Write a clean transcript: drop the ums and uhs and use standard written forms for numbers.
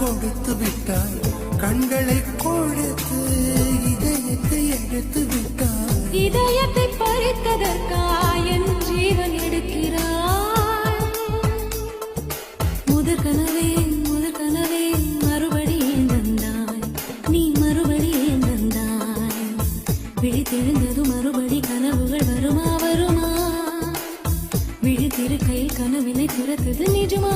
கொடுத்து விட்டாய் கண்களை கொடுத்து இதயத்தை எடுத்து விட்டாய் இதயத்தை பறித்ததற்காய் என் ஜீவன் எடுக்கிறாய் முதற் கனவே மறுபடியும் தந்தாய் நீ மறுபடியும் தந்தாய் விழித்தெழுந்தது மறுபடி கனவுகள் வருமா விழித்திருக்கையில் கனவினை துரத்துது நிஜமா